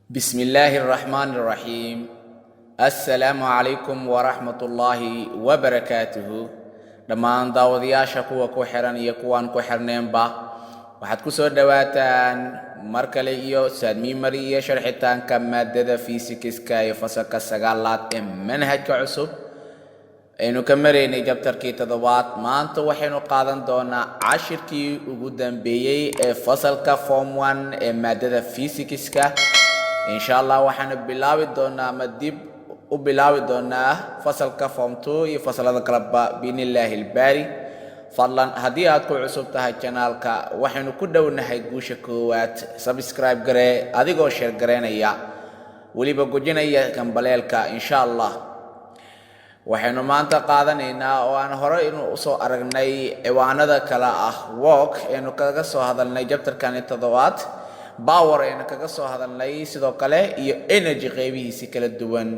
بسم الله الرحمن الرحيم السلام عليكم ورحمة الله وبركاته dhammaan daawadayaasha kuwa ku xiran iyo kuwaan ku xirneenba waxaad ku soo dhawaataan mar kale iyo Ustaad Mimari iyo sharxitaanka maadada fiisikiska ee fasalka 9aad ee manhajka cusub aynu ka maraynay jabtarkii 7aad maanta waxaynu qaadan doonaa cashirkii ugu dambeeyay ee fasalka form 1 ee maadada fiisikiska insha Allah waxaanu bilaabi doonaa madib u bilaabi doonaa fasalka form 2 iyo fasalada kaleba biinillaahi albaari fadlan haddii aad ku cusub tahay channelka waxaanu ku dhownahay guusha koowaad subscribe garee adigoo share gareynaya waliba gujinaya kambaleelka insha Allah waxaanu maanta qaadanaynaa oo aan hore inuu soo aragnay ciwaanada kala ah work eenu kaga soo hadalnay jabtarkan 7aad power aynu kaga soo hadalnay sidoo kale iyo energy qaybihiisa kala duwan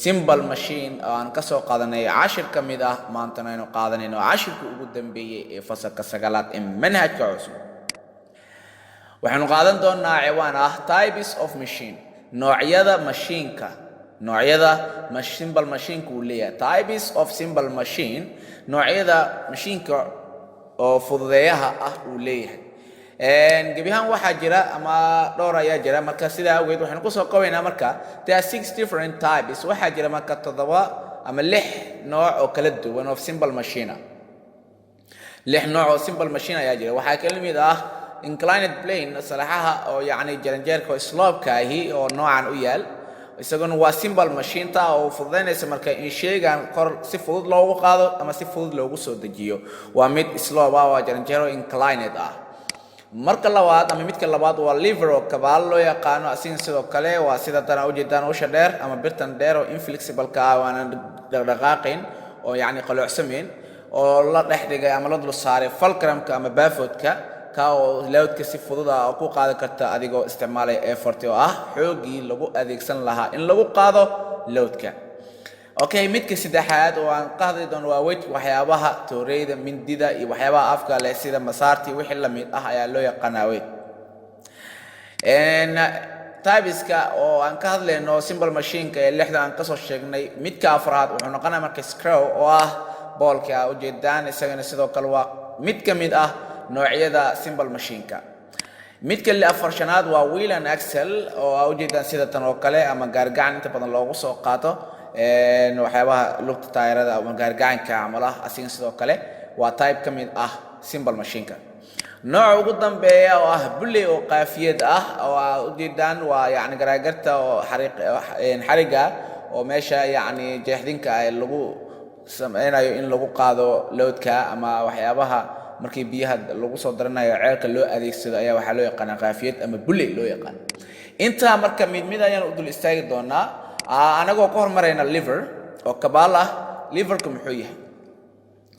simple machine oo aan ka soo qaadanay cashir kamid ah maanta aynu qaadanayno cashirka ugu dambeeyay ee fasalka 9aad ee manhajka cusub waxaanu qaadan doonaa ciwaan ah types of machine noocyada mashiinka noocyada simple machine ku leeyahay types of simple machine noocyada mashiinka oo fududeeyaha ah uu leeyahay gebihan waxa jira ama dhowr ayaa jira marka sida awgeed waxaan ku soo qabaynaa marka there are 6 different types waxa jira marka 7 ama 6 nooc oo kala duwan of simple machine 6 nooc oo simple machine ayaa jira waxa kala mid ah inclined plane salaxaha oo yaani jaranjeerka slope ahi oo noocan u yaal isaguna waa simple machine ta oo fududeynaysa marka in sheegan kor si fudud loogu qaado ama si fudud loogu soo dejiyo waa mid slope ah oo jaranjeero inclined ah marka labaad ama midka labaad waa lever oo kabaal loo yaqaano asin sidoo kale waa sida tan u jeedaan usha dheer ama birtan dheer oo inflexible ka ah aan dhaqaaqin oo yaani qaloocsamayn oo la dhexdhigay ama la dul saaray fulcrumka ama bafotka ka oo loadka si fudud ah ku qaadan karta adigoo isticmaalay effort oo ah xoogii lagu adeegsan lahaa in lagu qaado loadka okay midka saddexaad oo aan qaadi doono waa weight waxyaabaha tooreyda mindida iyo waxyaabaha afka leh sida masaarti wixii la mid ah ayaa loo yaqaanaa weight typeska oo aan ka hadlayno simple machine-ka ee 6 aan ka soo sheegnay midka afraad wuxuu noqonayaa marka screw oo ah boolka u jeedaan isagana sidoo kale waa mid ka mid ah noocyada simple machine-ka midka afarshanaad waa wheel and axle oo u jeedaan sida tan oo kale ama gaargacan inta badan loogu soo qaato waxyaabaha lugta taayirada ama gaargacanka amalaha asin sidoo kale waa type kamid ah simple machine-ka nooca ugu dambeeya oo ah bulley oo qaafiyad ah oo u jeedaan waa yaani garaagarta oo xariiqa oo meesha yaani jeexdinka ay lagu sameynayo in lagu qaado loadka ama waxyaabaha markii biyaha lagu soo daranayo ceelka loo adeegsado ayaa waxa loo yaqaan qaafiyad ama bulley loo yaqaan inta marka mid ayaan u dul istaagi doonaa anagoo ka hormarayna liver oo kabaal ah liverku muxuu yahay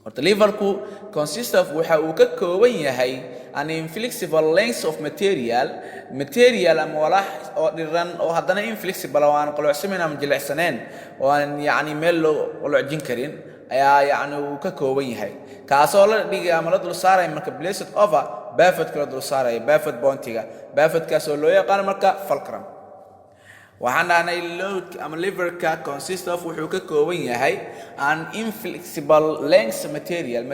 horta liverku consists of waxa uu ka kooban yahay an inflexible length of material ama walax oo dhiran oo haddana inflexible oo aan qaloocsamayn ama jilicsaneen oo aan yaani meel loo qaloocin karin ayaa yaani uu ka kooban yahay kaasoo la dhigay ama la dul saaray marka placed over bafot kala dul saaray bafot bountiga bafot kaasoo loo yaqaan marka fulcrum waxaana load ama liver ka consist of wuxuu ka kooban yahay an inflexible length material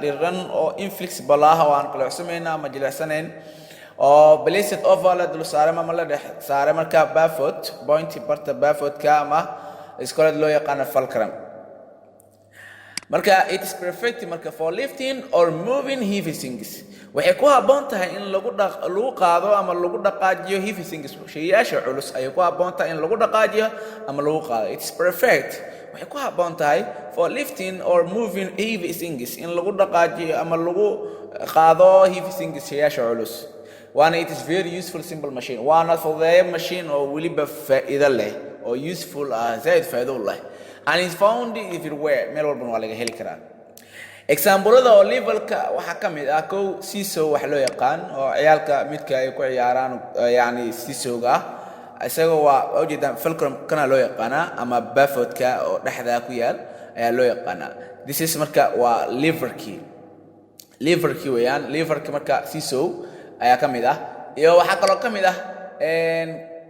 dhiran oo inflexible ah oo aan qaloocsamayn ama jilicsaneen oo placed over la dul saaray ama la dhex saaray marka bafot bounty barta bafot ka ama iskoolad loo yaqaan fulcrum marka it is perfect marka for lifting or moving heavy things waxay ku haboon tahay in lagu qaado ama lagu dhaqaajiyo heavy things shay'aasha culus ay ku haboon tahay in lagu dhaqaajiyo ama lagu qaado it is perfect waxay ku haboon tahay for lifting or moving heavy things in lagu dhaqaajiyo ama lagu qaado heavy things shay'aasha culus waana it is very useful simple machine waana fududeeyo machine oo waliba faa'iido leh oo useful zaid faa'iido leh and is found everywhere meel walba waa laga heli karaa example-da oo levelka waxa kamid ah kow siso wax loo yaqaan oo ciyaalka midka ay ku ciyaaraan yaani sisoga isaga waa ujeedaan fulcrum kana loo yaqaana ama bafotka oo dhaxda ku yaal ayaa loo yaqaanaa. This is marka waa liverkii weeyaan. Liverka marka sisow ayaa ka mid ah, iyo waxaa kaloo ka mid ah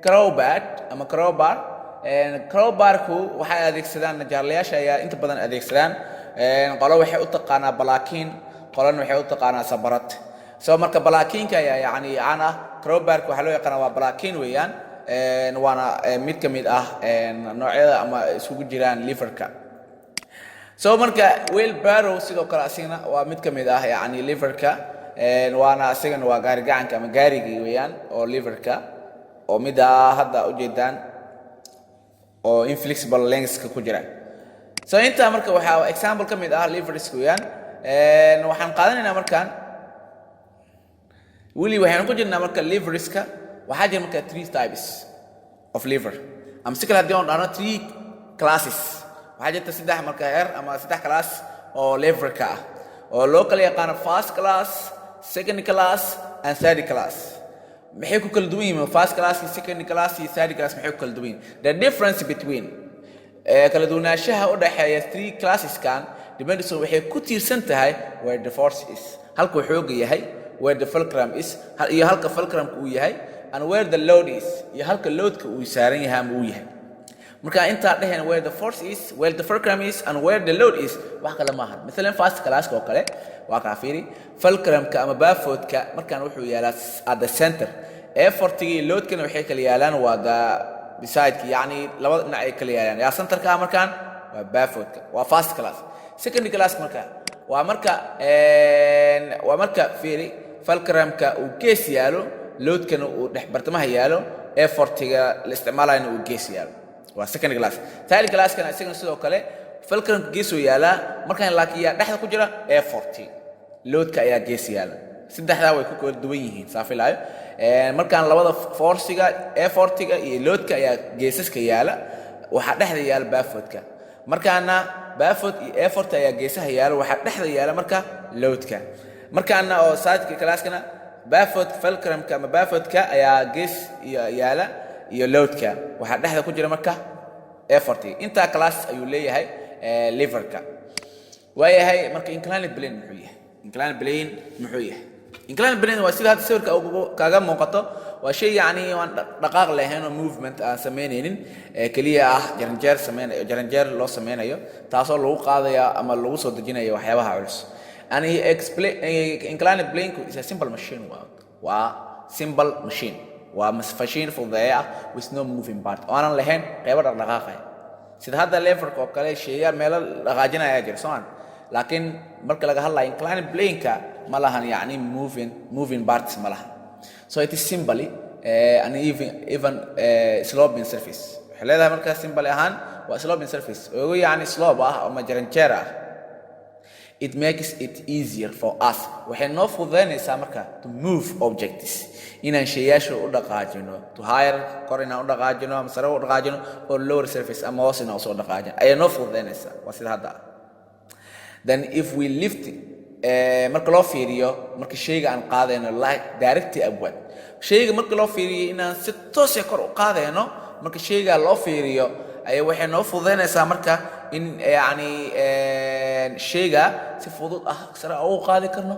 crowbar ama crowbar. Crowbarku waxay adeegsadaan najaarlayaasha ayaa inta badan adeegsadaan. Qolo waxay u taqaanaa balaakiin, qolana waxay u taqaanaa sabarad. So marka balaakiinka ayaa yacni caan ah. Crowbarku waxaa loo yaqaanaa waa balaakiin weeyaan, waana mid ka mid ah noocyada ama isugu jiraan liverka. So marka wheelbarrow sidoo kale asigana waa mid ka mid ah yacni liverka, waana asigana waa gaari gacanka ama gaarigii weeyaan oo liverka, oo mida hadda u jeedaan oo inflexible lengthska ku jira. So inta marka waxaa example ka mid ah livers weeyaan. Waxaan qaadanaynaa markaan wili waxaan ku jirnaa marka liverska. Waxaa jira marka 3 types of liver, ama si kale haddii aan dhahno 3 classes. waxaa jirta 3 marka heer ama 3 class oo liverka ah, oo loo kala yaqaano first class, second class and third class. maxay ku kala duwan yihiin first class, second class iyo third class? maxay ku kala duwan yihiin? The difference between kala duwanaanshaha u dhaxeeya 3 classes kan depends on waxay ku tiirsan tahay where the force is, halka uu xoog yahay, where the fulcrum is, iyo halka fulcrumku uu yahay, and where the load is, iyo halka loadka uu saaran yahay ama uu yahay. marka inta dhahan where the force is, where the fulcrum is and where the load is, wax kale ma aha. Midalan first class oo kale waa ka fiiri fulcrumka ama bafoodka markaan wuxuu yaalaa at the center, effortigi loadkana waxay kala yaalaan waa beside, yani labada dhinac ay kala yaalaan. yaa centerka markaan waa bafoodka, waa first class. second class marka waa marka fiiri fulcrumka uu gees yaalo, loadkana uu dhex bartamaha yaalo, effortiga la isticmaalayna uu gees yaalo, waa second class. third class kana isagana sidoo kale fulcrumka gees uu yaalaa, markaan laakiin yaa dhexda ku jira effort, loadka ayaa gees yaala. saddexdaa way ku kala duwan yihiin saafilaayo. markaan labada forciga, effortiga iyo loadka ayaa geesaska yaala, waxa dhexda yaala bafoodka. markaana bafood iyo effort ayaa geesaha yaala, waxa dhexda yaala marka loadka. markaana oo third class-kana bafood fulcrumka ama bafoodka ayaa gees yaala iyo loadka, waxa dhexda ku jira marka effort. inta class ayuu leeyahay liverka. waayahay marka inclined plane muxuu yahay? inclined plane muxuu yahay? inclined plane waa sida hadda sawirka kaaga muuqato, waa shay yacni aan dhaqaaq lahayn oo movement aan sameynaynin, kaliya ah jaranjeer loo sameynayo, taasoo lagu qaadayo ama lagu soo dejinayo waxyaabaha culus. and he explain inclined plane is a simple machine. waa simple machine, waa machine fududeeya with no moving part, oo aanan lahayn qaybo dhaqdhaqaaqaya. sida hadda leverka oo kale shayga meel dhaqaajinaya jira soo. laakiin marka laga hadlayo inclined plane-ka ma lahan yacni moving parts ma lahan. so it is simply an even sloping surface. waxay leedahay marka simple ahaan waa sloping surface, oo yacni slope ah ama jaranjeer ah. it makes it easier for us, waxay noo fududeynaysaa marka to move objects, inaan shayaasha u dhaqaajino, to higher kor inaan u dhaqaajino ama sare u dhaqaajino, or lower surface ama hoos inaan usoo dhaqaajino, ayay noo fududeynaysaa. waa sida hadda. then if we lift marka loo fiiriyo marka shayga aan qaadayno like directly upward, shayga marka loo fiiriyo inaan si toos ah kor u qaadayno, marka shayga loo fiiriyo ay waxay noo fududeynaysaa marka in yacni shayga si fudud ah sare ugu qaadi karno,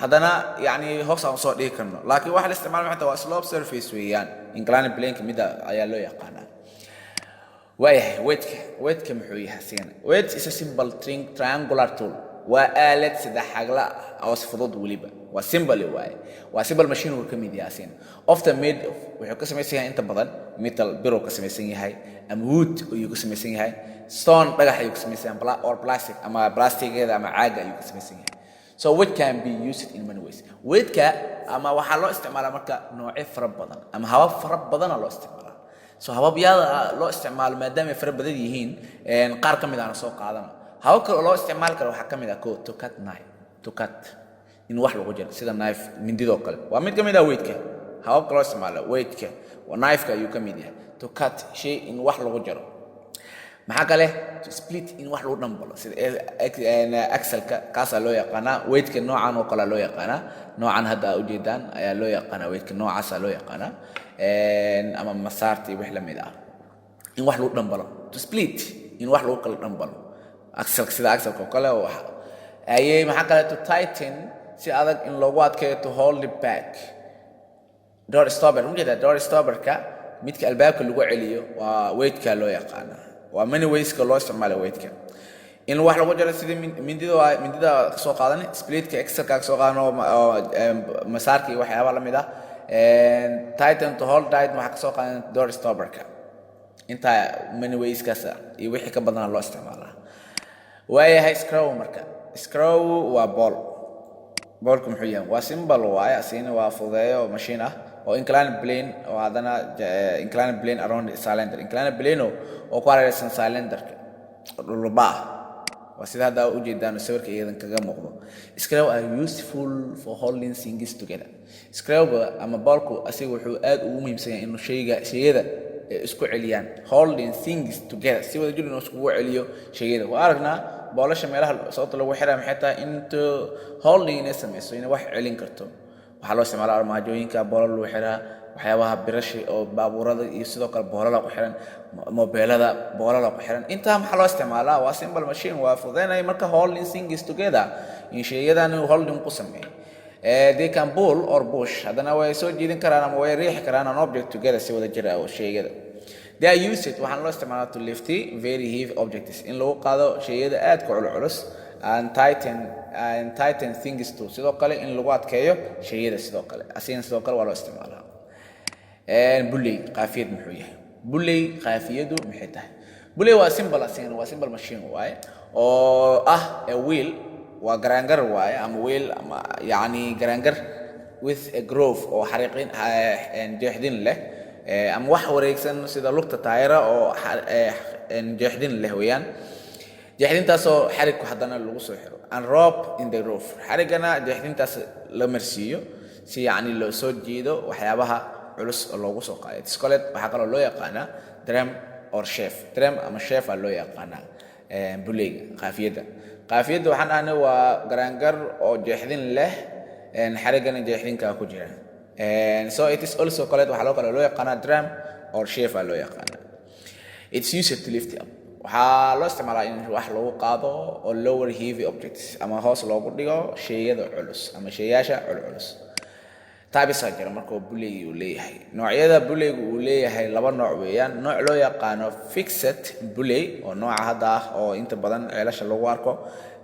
haddana yacni hoos aan soo dhigi karno. laakiin waxa la isticmaalo maxay tahay? waa slope surface weeyaan. inclined plane-ka mida ayaa loo yaqaanaa. waayahay weightka muxuu yahay? sigana weight is a simple triangular tool, waa aalad saddex xagla ah oo si fudud weliba, waa simple waaye, waa simple machine uu ka mid yahay. sigana often made of, wuxuu ka samaysan yahay inta badan metal, biro ka samaysan yahay, ama wood ayuu ka samaysan yahay, stone dhagax ayuu ka samaysan yahay, or plastic ama plastigeeda ama caaga ayuu ka samaysan yahay. so weight can be used in many ways. weightka ama waxaa loo isticmaalaa marka noocyo fara badan ama habab fara badana loo isticmaalaa. so hababyada loo isticmaalo maadaama ay fara badan yihiin, qaar ka mid ahna soo qaadana. habab kale oo loo isticmaali karo waxaa ka mid ah to cut knife, to cut in wax lagu jaro sida knife, mindidoo kale waa mid ka mid ah weightka. hababka loo isticmaalo weightka waa knife-ka ayuu ka mid yahay. to cut shay in wax lagu jaro. maxaa kale? to split in wax lagu dhambalo sida axle-ka, kaasaa loo yaqaanaa. weightka noocan oo kale loo yaqaanaa. noocan hadda u jeedaan ayaa loo yaqaanaa weightka, noocaasaa loo yaqaanaa. ama masaartii wix la mid ah, in wax lagu dhambalo. to split in wax lagu kala dhambalo. axle sida axle ko kale ayay maxaa kale to tighten si adag in loogu adkeeyo to hold it back door stopper mujeda door stopperka midka albaabka lagu celiyo waa weightka loo yaqaan waa many ways ka loo isticmaalo weightka in wax lagu jaro sidii mindida soo qaadan splitka extra soo qaadano masaarkii waxyaabo la mid ah tighten to hold tight waxa soo qaadan door stopperka inta many ways kaasa iyo wixii ka badan loo isticmaalaa waayahay screw marka screw waa ballku muxuu yahay waa symbol waaye asina waa fudeeyo machine ah oo inclined plane oo hadana inclined plane around cylinder inclined plane oo ku hareeraysan cylinderka dhulba waa sida hadda u jeedaan sawirka iyadan kaga muuqdo screw are useful for holding things together screw ama ballku asiga wuxuu aad ugu muhiimsan yahay inuu shayada isku celiyaan holding things together si wada jir inuu isku celiyo shayada waa aragnaa boolasha meelaha sababta lagu xiraa maxay tahay into holding inay samayso inay wax celin karto waxa loo isticmaalaa armaajooyinka boolal lagu xiraa waxyaabaha birashi oo baabuurada iyo sidoo kale boolala ku xiran mobilada boolala ku xiran inta maxaa loo isticmaalaa waa simple machine waa fudeynay marka holding things together in shayadana holding ku sameeyo they can pull or push hadana way soo jiidin karaan ama way riixi karaan an object together si wada jir ah oo shayada they are used waxaan loo isticmaalaa to lift very heavy objects in lagu qaado shayada aad ku culus and tighten things too sidoo kale in lagu adkeeyo shayada sidoo kale asina sidoo kale waa loo isticmaalaa bulley qaafiyad muxuu yahay bulley qaafiyadu maxay tahay bulley waa symbol asina waa symbol machine waaye oo ah a wheel waa garangar waaye ama wheel ama yani garangar with a groove oo xariiqin jeexdin leh ama wax wareegsan sida lugta taayira oo jeexdin leh weeyaan jeexdintaas oo xariiqku hadana lagu soo xiro and rope in the roof xariigana jeexdintaas la marsiiyo si yani loo soo jiido waxyaabaha culus oo loogu soo qaaday iskooled waxa kale loo yaqaana drum or chef drum ama chef loo yaqaana bulleyga qaafiyada waxaan ahaynaa waa garangar oo jeexdin leh xariigana jeexdinka ku jira so it is also called waxa loo yaqaana drum or chef loo yaqaana it's used to lift up waxa loo isticmaalaa in wax lagu qaado oo lower heavy objects ama hoos loogu dhigo shayada culus ama shayaasha culus taabisa jira marka bulley uu leeyahay noocyada bulleygu uu leeyahay laba nooc weeyaan nooc loo yaqaano fixed bulley oo nooca hadda ah oo inta badan ceelasha lagu arko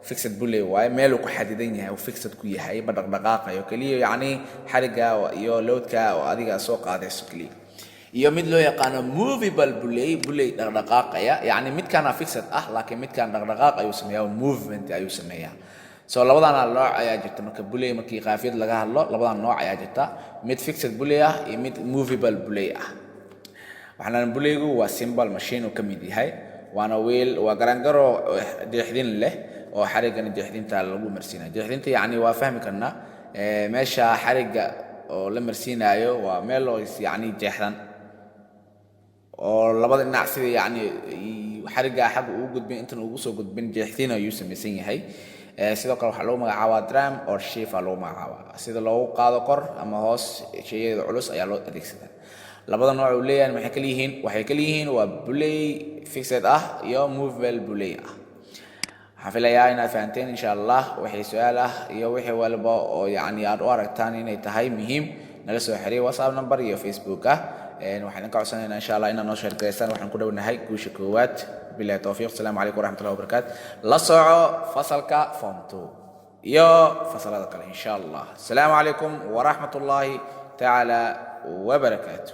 fixed bulley waaye meel uu ku xadidan yahay oo fixed ku yahay dhaqdhaqaaqayo kaliya yani xariga iyo loadka oo adiga soo qaadayso kaliya iyo mid loo yaqaano movable bulley dhaqdhaqaaqaya yani midkana fixed ah laakiin midkan dhaqdhaqaaq ayuu sameeyaa movement ayuu sameeyaa so labadana nooc ayaa jirta marka bulley markii qaafiyad laga hadlo labadana nooc ayaa jirta mid fixed bulley ah iyo mid movable bulley ah waxaan bulleygu waa symbol machine oo kamid yahay waana wheel waa garangaro jeexdin leh oo xariigana jeexdinta lagu marsiinayo jeexdinta yani waa fahmi karnaa meesha xariiga oo la marsiinayo waa meel oo yani jeexdan oo labada dhinac sida yani xariiga xaq uu gudbin inta uu soo gudbin jeexdin ayuu samaysan yahay sidoo kale waxa lagu magacaabaa drum or chef lagu magacaabaa sida loogu qaado kor ama hoos shayada culus ayaa loo adeegsadaa labada nooc uu leeyahay waxay kala yihiin waa bulley fixed ah iyo movable bulley ah waxaan filayaa inaad fahanteen insha Allah wixii su'aal ah iyo wixii walba oo yani aad u aragtaan inay tahay muhiim nala soo xiriir WhatsApp number iyo Facebook waxaan ka codsanaynaa insha Allah inaad noo share gareysaan waxaan ku dhawnahay guusha koowaad billahi tawfiiq assalamu alaykum warahmatullahi wabarakatuh la soco fasalka form 2 iyo fasalada kale insha Allah assalamu alaykum warahmatullahi ta'ala wabarakatuh